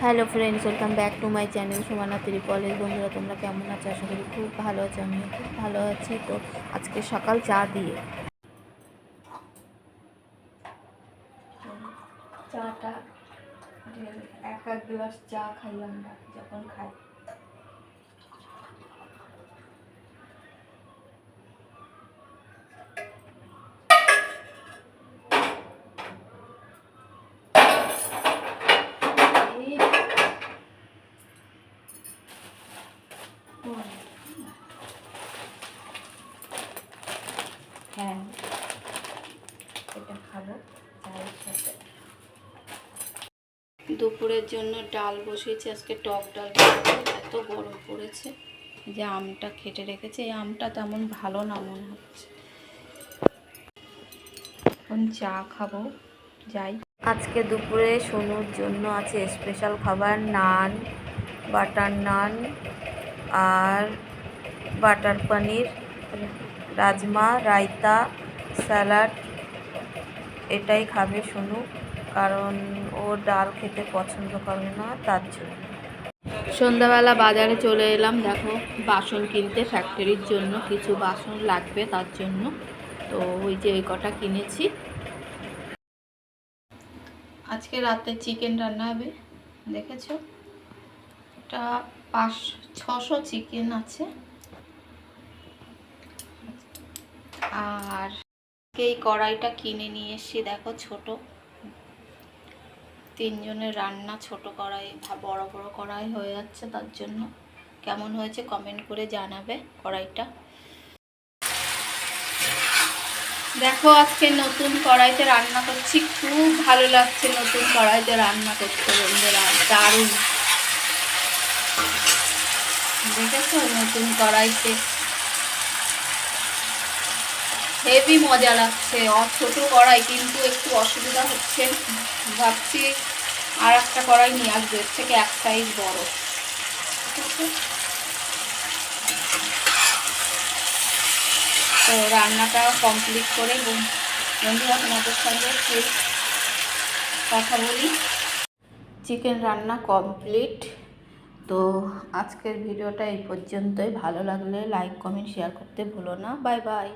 Hello friends, welcome back to my channel Sumana ত্রিপলের। বন্ধুরা, তোমরা কেমন আছো? আশা করি খুব ভালো আছো। আমিও খুব ভালো আছি। তো আজকে সকাল চা দিয়ে চাটা এক গ্লাস চা খাই আমরা যখন খাই। হ্যাঁ, এটা খাবো চায়ের সাথে। দুপুরের জন্য ডাল বসিয়েছি, আজকে টক ডাল। এত গরম পড়েছে যে আমটা কেটে রেখেছে। এই আমটা তেমন ভালো না মনে হচ্ছে। এখন চা খাবো, যাই। আজকে দুপুরে সোনুর জন্য আছে স্পেশাল খাবার, নান, বাটার নান আর বাটার পনির, রাজমা, রায়তা, স্যালাড। এটাই খাবে সোনু, কারণ ও ডাল খেতে পছন্দ করে না, তার জন্য। সন্ধ্যাবেলা বাজারে চলে এলাম, দেখো বাসন কিনতে। ফ্যাক্টরির জন্য কিছু বাসন লাগবে, তার জন্য। তো ওই যে এই কটা কিনেছি। আজকে রাতে চিকেন রান্না হবে, দেখেছো? এটা 500-600 চিকেন আছে। আর এই কড়াইটা কিনে নিয়ে এসেছি, দেখো ছোট। 3 জনের রান্না, ছোট কড়াই। বড় বড় কড়াই হয়ে যাচ্ছে, তার জন্য। কেমন হয়েছে কমেন্ট করে জানাবে কড়াইটা। দেখো আজকে নতুন কড়াইতে রান্না করছি, খুব ভালো লাগছে নতুন কড়াইতে রান্না করতে বন্ধুরা, দারুণ। দেখেছো নতুন কড়াইতে হেভি মজা লাগছে। ছোট কড়াই, কিন্তু একটু অসুবিধা হচ্ছে। ভাবছি আর একটা কড়াই নিয়ে আসবো, এর থেকে এক সাইজ বড়। ঠিক আছে, তো রান্নাটা কমপ্লিট করে বন্ধুরা তোমাদের সঙ্গে কথা বলি। চিকেন রান্না কমপ্লিট। তো আজকের ভিডিওটা এই পর্যন্তই। ভালো লাগলে লাইক, কমেন্ট, শেয়ার করতে ভুলো না। Bye bye.